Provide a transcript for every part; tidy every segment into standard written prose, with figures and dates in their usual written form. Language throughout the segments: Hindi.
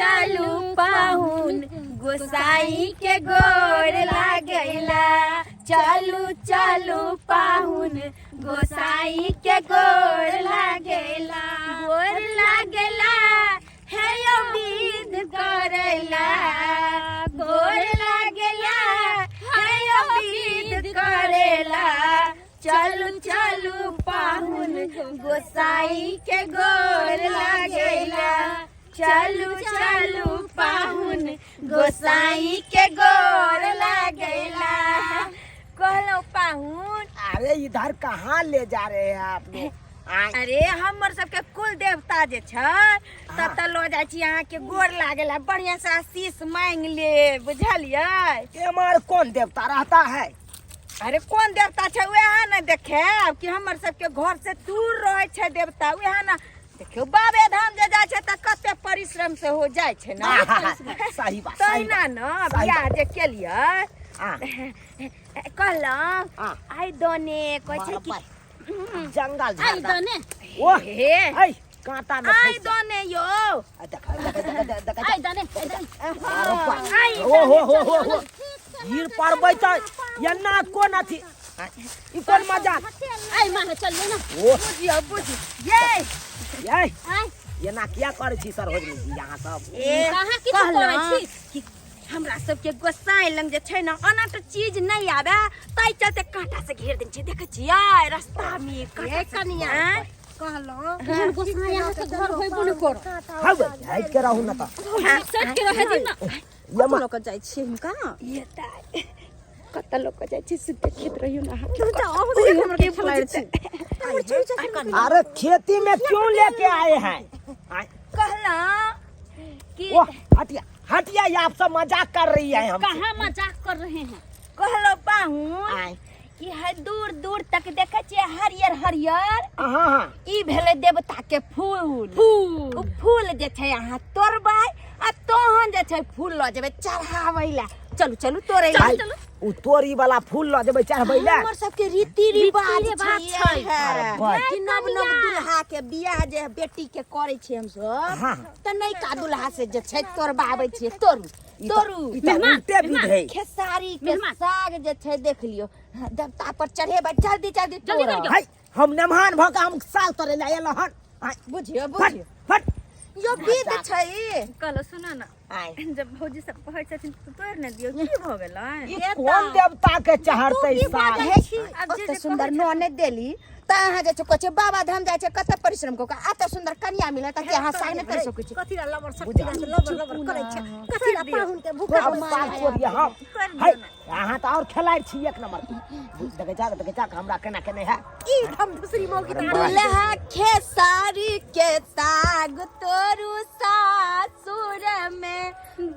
चालू पाहुन गोसाई के गोर लागेला चालू चालू पाहुन गोसाई के गोर लागेला है यो विध करेला गोर लागेला है यो विध करेला चालू चालू पाहुन गोसाई के गोर लागेला चालू चालू पाहुन गोसाई के गोर लागेला कहलो पाहुन। अरे इधर कहाँ ले जा रहे हैं आप लोग? अरे हमर सबके कुल देवता जे छ तब त लो जाइ छी अहाँ के गोर लागेला बढ़िया से आशीष मांग ले बुझलिए। हमार कौन देवता रहता है? अरे कौन देवता छे वह न देखे कि हमर सबके घर से दूर रहे छे देवता वह न देखियो बाबे धाम जे जाय छे त कते परिश्रम से हो जाय छे ना। सही बात तो ना न बियाह जे केलिए कहलौं आई दोने कहै छे कि जंगल आई दोने ओ हे आई कांटा में आई दोने यो आई दोने आई हो हीर पर बैठा यन्ना कोन अथी ई कोन मजाक आई माने चल ना ओ बुझियो बुझि ये आई यन्ना किया करे छी सर होजनी जी यहां सब कहां की करे छी कि हमरा सबके गोसाई लंग जे छै ना अना त चीज नहीं आवे तै चलते कांटा से घेर देन छी देखे छियै रास्ता में कांटा कनिया कहलो गोसाई यहां से घर होय बन कर हब हाइट के रहू न त सट के रहे दिन ना यमा लोग जाय छी हुनका ये ताई कत लोग जाय छी सुते खेत रहियो ना क्यों जा हमरा के फलाइ छी अरे खेती में क्यों लेके आए हैं? कहला कि ओ हटिया हटिया ये आप सब मजाक कर रही है हम कहां मजाक कर रहे हैं? कहलो पाहुन कि है दूर दूर तक देखे छिए हरियर हरियर हां ई भेले देवता के फूल फूल फूल जे छै अहाँ तोड़बै आ तोहन जे छै फूल ल जेबै चढ़ाबै ला चलू चलू तोड़ै चलू उ तोरी वाला फूल ल जेबै चढ़बै ला हमर सबके रीति रिवाज छै अरे कि नव नव दुल्हा के बियाह जे बेटी के करे छी हम सब त नैका दुल्हा से जे छै तोड़बाबै छी तोरू उल्टे भी है खेसारी के साग जे छै देख लियो देवता पर चढ़ेबै जल्दी जल्दी तोड़ हम नमहान भ के हम साल तोड़े ला एलो हन बुझियो फट यो विध छै कहलो सुना ना जब भौजी सब कहै छथिन तो तोड़ न दियो की भ गेलै कौन देवता के चढ़तै साल अब जे सुंदर नोने देली त अहाँ जे छ बाबा धाम जाय छै कते परिश्रम क आ त सुंदर कन्या मिले त अहाँ साग न कर सकै छी कथि ला लबर शक्ति से लबर करै छै कथि ला पाहुन के भूखा अब साग तोड़िए हम है अहाँ त और खिलाड़ी छी एक नंबर देखे जा हमरा केना केने है ई हम दूसरी मौगी दुल्हा खेसारी के साग तोरू सासुर में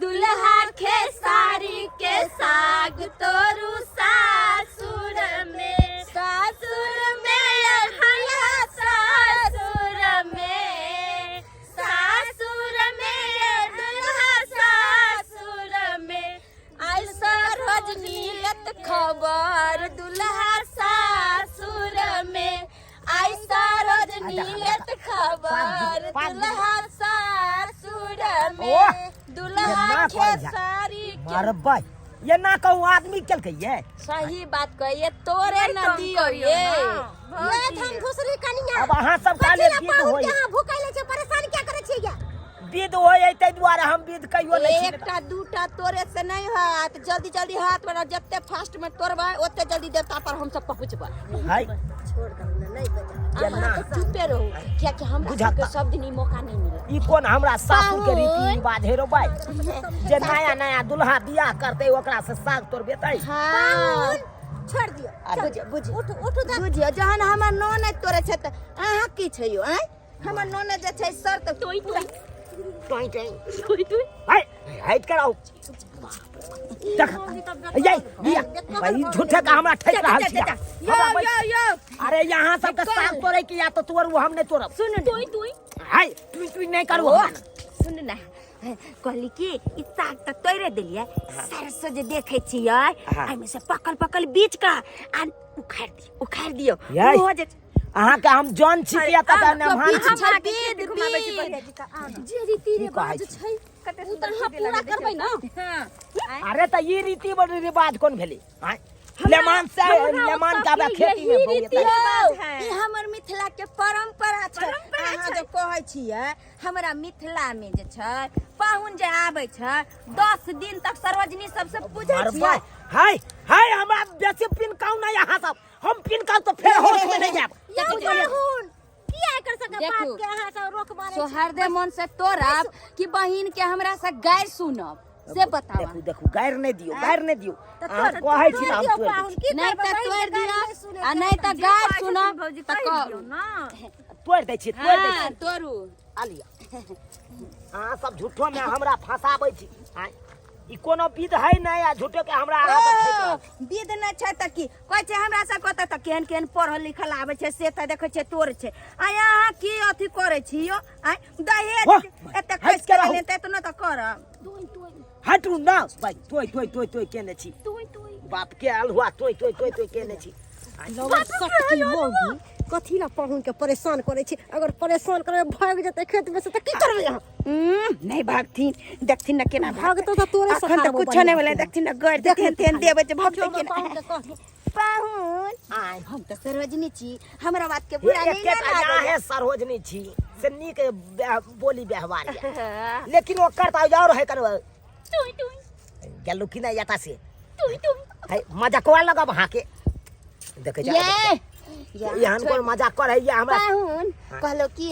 दुल्हा खेसारी के साग तोरू सासुर में खबर दुल्हा सासुर में ऐसा रजनीयत खबर दुल्हा सासुर में दुल्हा खेसारी मरबै ये ना कहूं आदमी केल कहिए सही बात कहिए तोरे न दियो ये हम दूसरी कनिया अब अहाँ सब काले विध होय यहां भूखैले छै परेशान क्या करे छियै विध होय तै दुआरे हम विध कहियो नै छी एकटा दूटा तोरे से नहीं हाथ जल्दी जल्दी हाथ बढ़ा जत्ते फास्ट में तोड़बै ओते जल्दी देवता पर हम सब पहुंचबै हाय छोड़ दो ना नहीं बजा अहाँ तो चुपे रहो क्या कि हम के सब दिन ई मौका नहीं मिले ई कोन हमरा सासुर के रीति रिवाज है रो भाई जे नया नया दुल्हा बियाह करते ओकरा से साग तोड़बेतै हां छोड़ दियो बुझ उठ बुझियो जहन हमर नोने तोरे छै त अहाँ की छै यो हमर नोने जे छै सर त टोई हाय हाइट कराओ देख ये भाई झूठे का हमरा ठेक रहल छी यो अरे यहां सब के साग तोड़े की या तो तोड़ू हम नै तोड़ब सुन टोई हाय तू नहीं करू सुन ना कहली कि ई साग त तोड़े देलिए सरसो जे देखे छियै आई में से पकल बीच का आ उखाड़ दियो हो जे अहाँ के हम जान छी कि त नमहान छी जे रीति रिवाज छै कते उ त हम पूरा करबै ना। हां अरे त ये रीति बड़ी रिवाज कौन भेली आय लेमान से लेमान का खेती में बहु ई हमर मिथिला के परंपरा छै। अहाँ जे कहै छियै हमरा मिथिला में जे छै पाहुन जे आबै छै 10 दिन तक सर्वजनी सबसे पूजै छियै। हाय हाय हमरा बेसी पिन काउ ना यहाँ सब हम पिन काउ तो फेर होश में नहीं जाब। पाहुन किया कर सके बात के अहाँ सब रोक मारे सो हरदे मन से तोरब कि बहिन के हमरा से गायर सुनब से बतावा। देखू देखू गायर नहीं दियो गायर नहीं दियो आ कहै छी हम तोड़ नहीं त तोड़ दिया आ नहीं त गायर सुनब भौजी त कह दियो दी ना। तोड़ दै छी तोड़ दै छी तोरू आलिया अहाँ सब झूठो में हमरा फंसाबै छी आय ई कोनो विध है नहीं आ झूठो के हमरा आगा पर फेंक विध न छै त की कहै छै हमरा से कत त केहन केहन पढ़ल लिखल आबै छै से त देखै छै तोर छै आ अहाँ की अथी करै छी यो आय दहेज एते खर्च कर ले त न त करब हटू ना भाई तोय केने छी बाप के अलहुआ तोय केने छी सखी मोगी कथी ला पाहुन के परेशान करे छी। अगर परेशान करे भाग जते खेत में से त की करबे यहाँ नहीं भागथिन देखथिन न केना भागतो त तोरे से अखन त कुछ नहीं भेलै देखथिन न गड़ देथिन तेन देबै जे भगते केना पाहुन पाहुन आय हम त सर्वजनी छी हमरा बात के बुरा नहीं एकेटा लागै है सरोजनी छी से नीक बोली व्यवहार या लेकिन वो करता और है करब गेलु कि नहीं याता से है मजाक कोआ लगा वहां के देखे जा यहां कोन मजाक कर है या हमरा पाहुन कहलो कि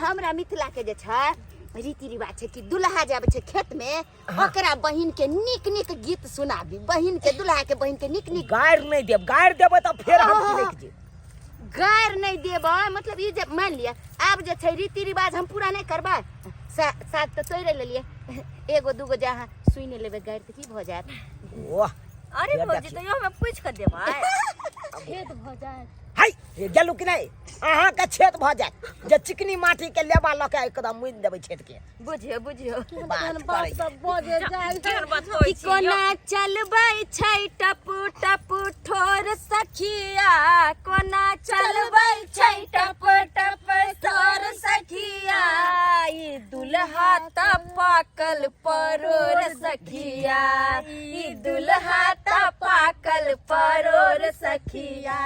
हमरा मिथिला के जे छै रीति रिवाज छै कि दुल्हा जे आबै छै खेत में ओकरा बहिन के नीक नीक गीत सुनाबी बहिन के दुल्हा के बहिन के नीक नीक गायर नहीं देब गायर देबै त फेर हम लेके जे गायर नहीं देबै मतलब ई जे मान लिया आब जे छै रीति रिवाज हम पूरा नहीं करबै साथ तो तोड़े लेलिए एगो दूगो जहाँ सुन लेबै गायर त की भ जात। वाह अरे भौजी तो यो हमें पूछ कर देबै खेत भ जात हाय गेलु कि नहीं अहाँ के छेद भ जाय जे चिकनी माटी के लेबा ल के एकदम मुइन देबै छेद के बुझियो बुझियो बात करै सब बजे जाय केहन बात होइ छै कोना चलबै छै टप टप ठोर सखिया कोना चलबै छै टप टप ठोर सखिया ई दुल्हा त पाकल परोर सखिया ई दुल्हा त पाकल परोर सखिया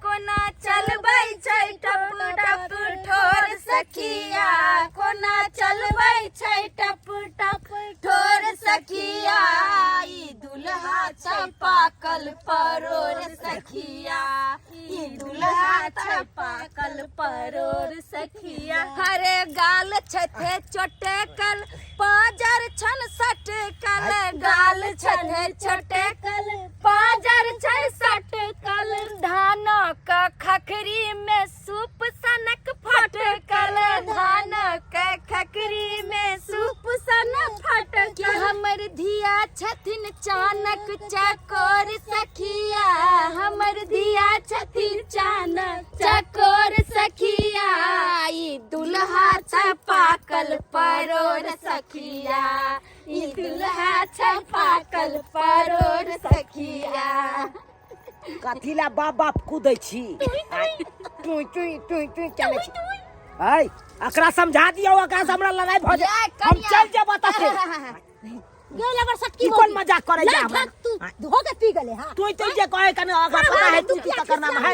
कोना चलबै छै टप टप ठोर सखिया कोना चलबै छै टप टप ठोर सखिया ई दुल्हा छै पाकल परोर सखिया ई दुल्हा छै पाकल परोर सखिया हरे गाल छथे चोटेकल पाजर छन सटकल गाल छथे चोटेकल पाजर छै सटकल धान क खखरी में सूप सनक फटकल धान क खखरी में सूप सनक फटकल हमर धिया छथिन चानक चकोर सखिया हमर धिया छथिन चानक चकोर सखिया ई दुल्हा छ पाकल परोर सखिया ई दुल्हा छ पाकल परोर सखिया कथिला बाप बाप कूदै छी टुई चले छी हाय एकरा समझा दियो एकरा से हमरा लड़ाई भ जाय हम चल जेब बताते गेल अगर सखी की कोन मजाक करे जा हमरा तू धो के पी गेले हां तू जे कहे कने आगा पता है तू की करना है।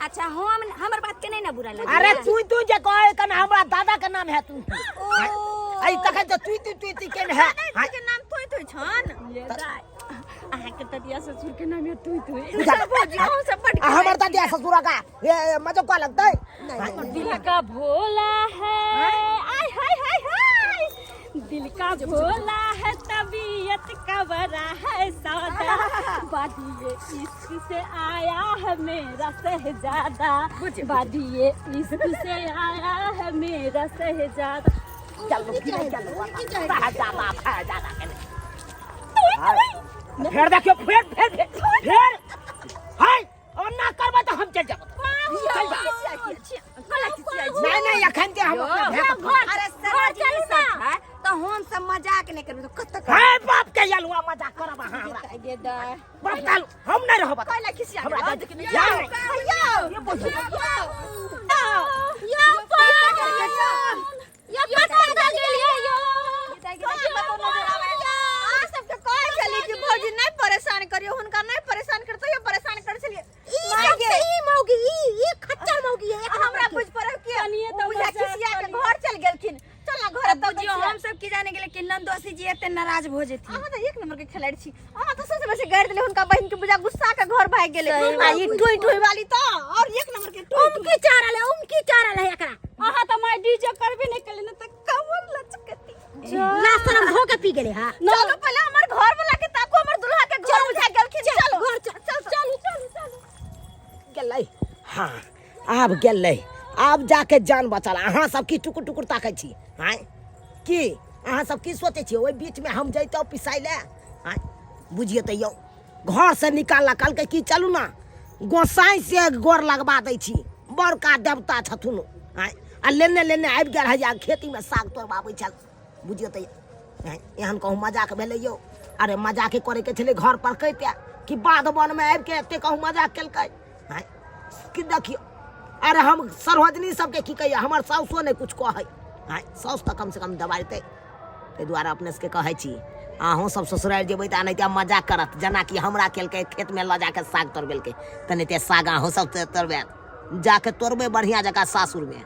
अच्छा हम हमर बात के नहीं ना बुरा लगे अरे तू जे कहे कने हमरा दादा के नाम है तू आई तक तो तू केन है के नाम तोय छन ये दाई अहाँ के तदिया ससुर के नाम तोय बुझा भौजी हम सब बड़ हमर दादा ससुर का ये मजा को लगतै दिल का भोला है आय हाय हाय हाय दिल का भोला है तबीयत का बड़ा है सादा बादिए इश्क से आया है मेरा शहजादा बादिए इश्क से आया है मेरा शहजादा चलो शहजादा फिर देखियो फिर हाय और ना करबा तो हम चल जाब नहीं अखन के हम अरे सर्वजनी सब है तो हम सब मजाक नहीं करबे तो कत तक हाय बाप के यलुआ मजाक करब हां हमरा गे दा बाप काल हम नहीं रहब कहला खिसिया हमरा यो बोल यो पता गेलिए यो जाने गेले कि नंदोसी जी एते नाराज भ जेती। अहाँ त एक नंबर के खिलाड़ी छी। अहाँ त सबसे बेसी गाड़ देले हुनका बहिन के बुझा गुस्सा के घर भाग गेले। सही आ ई टोई टोई वाली त और एक नंबर के टोई। उनकी चारा ले एकरा अहाँ त मैं डीजे करबे नहीं कले न त कमर लचकती। लास्ट हम धो के पी गेले। हां चलो पहले हमर घर वाला के ताको हमर दुल्हा के घर बुझा गेलखिन। चलो घर चल गेलै। हाँ आब गेलै। आब जाके जान बचल। अहाँ सब की टुकुर टुकुर ताकै छी? हैं की अहाँ सब की सोचै छी? ओइ बीच में हम जैतौ पिसाइ ले? हैं बुझिए त यौ घर से निकालला कहलकै कि चलू ना गोसाई से गोर लगवा दै छी, बड़का देवता छथुन। हैं आ लेने आबि गेल है खेती में साग तोड़बाबै छल। बुझिए त एहन कहूँ मजाक भेलै यौ? अरे मजाक करे के छलै घर पर कहिते कि बाध वन में आबि के एते कहूँ मजाक केलकै। हैं कि देखियो अरे हम सरहजनी सबके की कहिए, हमर साउसो नहीं कुछ कहे। हैं साउस तो कम से कम दबाइते। ताहि दुआरे अपने सबके कहै छी अहूँ सब ससुराल जेबै तऽ नहीं मजाक करत, जेना कि हमरा केलकै खेत में लऽ जाके साग तोड़बेलकै। तनिते साग अहूँ सब तोड़बै, जाके तोड़बै बढ़िया जगह सासुर में।